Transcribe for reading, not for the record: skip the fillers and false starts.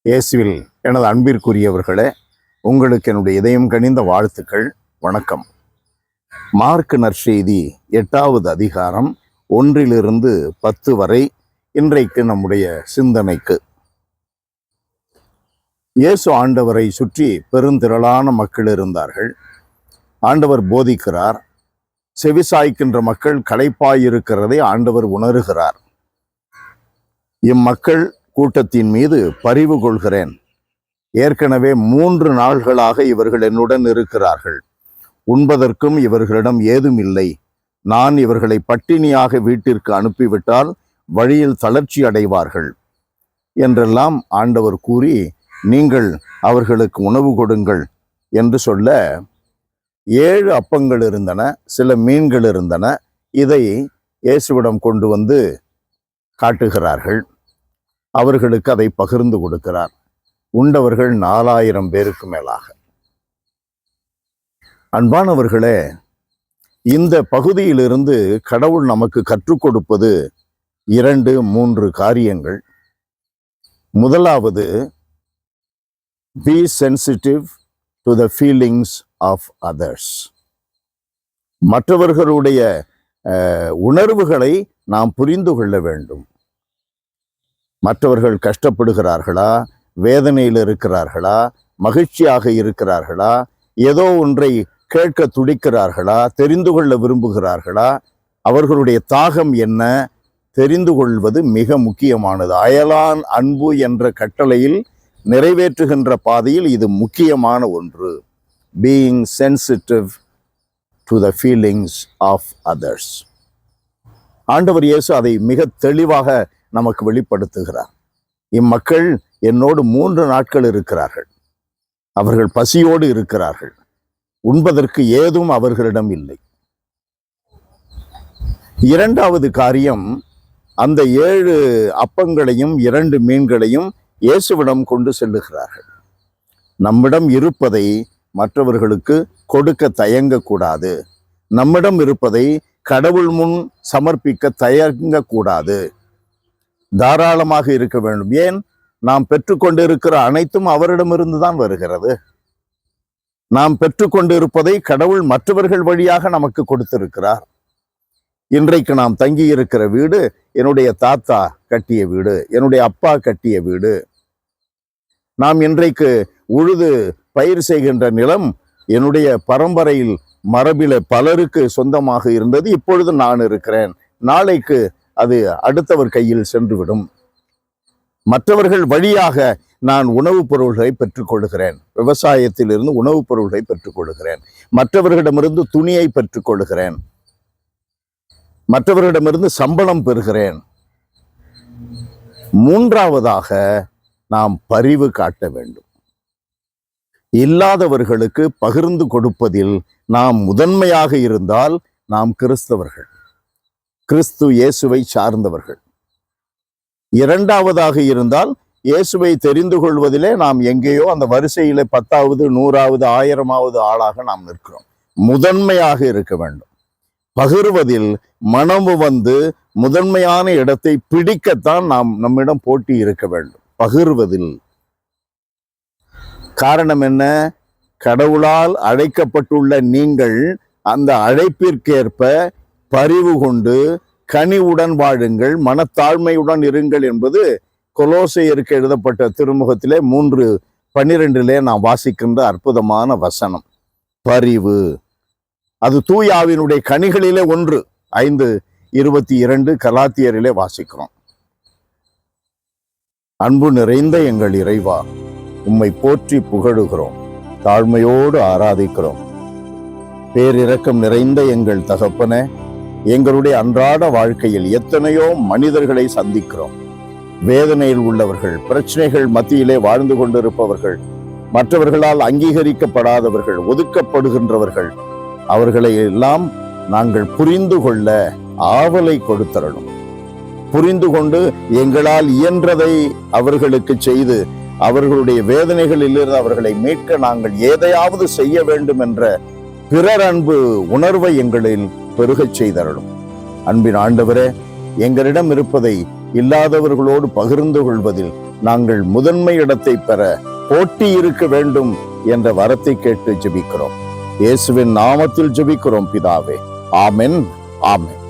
இயேசுவில் எனது அன்பிற்குரியவர்களே, உங்களுக்கு என்னுடைய இதயம் கனிந்த வாழ்த்துக்கள். வணக்கம். மார்க் நற்செய்தி 8வது அதிகாரம் 1 - 10 வரை இன்றைக்கு நம்முடைய சிந்தனைக்கு. இயேசு ஆண்டவரை சுற்றி பெருந்திரளான மக்கள் இருந்தார்கள். ஆண்டவர் போதிக்கிறார். செவிசாய்க்கின்ற மக்கள் களைப்பாயிருக்கிறதை ஆண்டவர் உணர்கிறார். இம்மக்கள் கூட்டத்தின் மீது பரிவு கொள்கிறேன். ஏற்கனவே 3 நாள்களாக இவர்கள் என்னுடன் இருக்கிறார்கள். உண்பதற்கும் இவர்களிடம் ஏதும் இல்லை. நான் இவர்களை பட்டினியாக வீட்டிற்கு அனுப்பிவிட்டால் வழியில் தளர்ச்சி அடைவார்கள் என்றெல்லாம் ஆண்டவர் கூறி, நீங்கள் அவர்களுக்கு உணவு கொடுங்கள் என்று சொல்ல, 7 அப்பங்கள் இருந்தன, சில மீன்கள் இருந்தன. இதை இயேசுவிடம் கொண்டு வந்து காட்டுகிறார்கள். அவர்களுக்கு அதை பகிர்ந்து கொடுக்கிறார். உண்டவர்கள் 4000 பேருக்கு மேலாக. அன்பானவர்களே, இந்த பகுதியிலிருந்து கடவுள் நமக்கு கற்றுக் கொடுப்பது 2-3 காரியங்கள். முதலாவது, be sensitive to the feelings of others. மற்றவர்களுடைய உணர்வுகளை நாம் புரிந்து கொள்ள வேண்டும். மற்றவர்கள் கஷ்டப்படுகிறார்களா, வேதனையில் இருக்கிறார்களா, மகிழ்ச்சியாக இருக்கிறார்களா, ஏதோ ஒன்றை கேட்க துடிக்கிறார்களா, தெரிந்து கொள்ள விரும்புகிறார்களா, அவர்களுடைய தாகம் என்ன தெரிந்து கொள்வது மிக முக்கியமானது. அயலான் அன்பு என்ற கட்டளையில் நிறைவேற்றுகின்ற பாதையில் இது முக்கியமான ஒன்று. being sensitive to the feelings of others. ஆண்டவர் இயேசு அதை மிக தெளிவாக நமக்கு வெளிப்படுத்துகிறார். இம்மக்கள் என்னோடு 3 நாட்கள் இருக்கிறார்கள். அவர்கள் பசியோடு இருக்கிறார்கள். உண்பதற்கு ஏதும் அவர்களிடம் இல்லை. 2வது காரியம், அந்த 7 அப்பங்களையும் 2 மீன்களையும் இயேசுவிடம் கொண்டு செல்லுகிறார்கள். நம்மிடம் இருப்பதை மற்றவர்களுக்கு கொடுக்க தயங்கக்கூடாது. நம்மிடம் இருப்பதை கடவுள் முன் சமர்ப்பிக்க தயங்கக்கூடாது. தாராளமாக இருக்க வேண்டும். ஏன்? நாம் பெற்றுக்கொண்டிருக்கிற அனைத்தும் அவரிடமிருந்து தான் வருகிறது. நாம் பெற்றுக்கொண்டிருப்பதை கடவுள் மற்றவர்கள் வழியாக நமக்கு கொடுத்திருக்கிறார். இன்றைக்கு நாம் தங்கி இருக்கிற வீடு என்னுடைய தாத்தா கட்டிய வீடு, என்னுடைய அப்பா கட்டிய வீடு. நாம் இன்றைக்கு உழுது பயிர் செய்கின்ற நிலம் என்னுடைய பரம்பரையில் மரபில பலருக்கு சொந்தமாக இருந்தது. இப்பொழுது நான் இருக்கிறேன். நாளைக்கு அது அடுத்தவர் கையில் சென்றுவிடும். மற்றவர்கள் வழியாக நான் உணவுப் பொருள்களை பெற்றுக்கொள்கிறேன். விவசாயத்திலிருந்து உணவுப் பொருள்களை பெற்றுக்கொள்கிறேன். மற்றவர்களிடமிருந்து துணியை பெற்றுக்கொள்கிறேன். மற்றவர்களிடமிருந்து சம்பளம் பெறுகிறேன். 3வதாக, நாம் பரிவு காட்ட வேண்டும். இல்லாதவர்களுக்கு பகிர்ந்து கொடுப்பதில் நாம் முதன்மையாக இருந்தால் நாம் கிறிஸ்தவர்கள், கிறிஸ்து இயேசுவை சார்ந்தவர்கள். 2வதாக இருந்தால் இயேசுவை தெரிந்து கொள்வதிலே நாம் எங்கேயோ அந்த வரிசையில 10வது 100வது 1000வது ஆளாக நாம் நிற்கிறோம். முதன்மையாக இருக்க வேண்டும். பகிர்வதில் மனமு வந்து முதன்மையான இடத்தை பிடிக்கத்தான் நம்மிடம் போட்டி இருக்க வேண்டும். பகிர்வதில் காரணம் என்ன? கடவுளால் அழைக்கப்பட்டுள்ள நீங்கள் அந்த அழைப்பிற்கேற்ப பரிவு கொண்டு கனிவுடன் வாழுங்கள், மனத்தாழ்மையுடன் இருங்கள் என்பது கொலோசையருக்கு எழுதப்பட்ட திருமுகத்திலே 3:12 நாம் வாசிக்கின்ற அற்புதமான வசனம். பரிவு, அது தூயாவினுடைய கனிகளிலே ஒன்று. 5:22 கலாத்தியரிலே வாசிக்கிறோம். அன்பு நிறைந்த எங்கள் இறைவா, உம்மை போற்றி புகழுகிறோம், தாழ்மையோடு ஆராதிக்கிறோம். பேரிரக்கம் நிறைந்த எங்கள் தகப்பனே, எங்களுடைய அன்றாட வாழ்க்கையில் எத்தனையோ மனிதர்களை சந்திக்கிறோம். வேதனையில் உள்ளவர்கள், பிரச்சனைகள் மத்தியிலே வாழ்ந்து கொண்டிருப்பவர்கள், மற்றவர்களால் அங்கீகரிக்கப்படாதவர்கள், ஒதுக்கப்படுகின்றவர்கள், அவர்களை எல்லாம் நாங்கள் புரிந்து கொள்ள ஆவலை கொடுத்தரணும். புரிந்து கொண்டு எங்களால் இயன்றதை அவர்களுக்கு செய்து அவர்களுடைய வேதனைகளிலிருந்து அவர்களை மீட்க நாங்கள் எதையாவது செய்ய வேண்டும் என்ற பிறர் அன்பு உணர்வை எங்களில் பெருகச் செய்தரணும். அன்பின் ஆண்டவரே, எங்களிடம் இருப்பதை இல்லாதவர்களோடு பகிர்ந்து கொள்வதில் நாங்கள் முதன்மை இடத்தை பெற போட்டி இருக்க வேண்டும் என்ற வரத்தை கேட்டு ஜெபிக்கிறோம். இயேசுவின் நாமத்தில் ஜெபிக்கிறோம் பிதாவே. ஆமென், ஆமென்.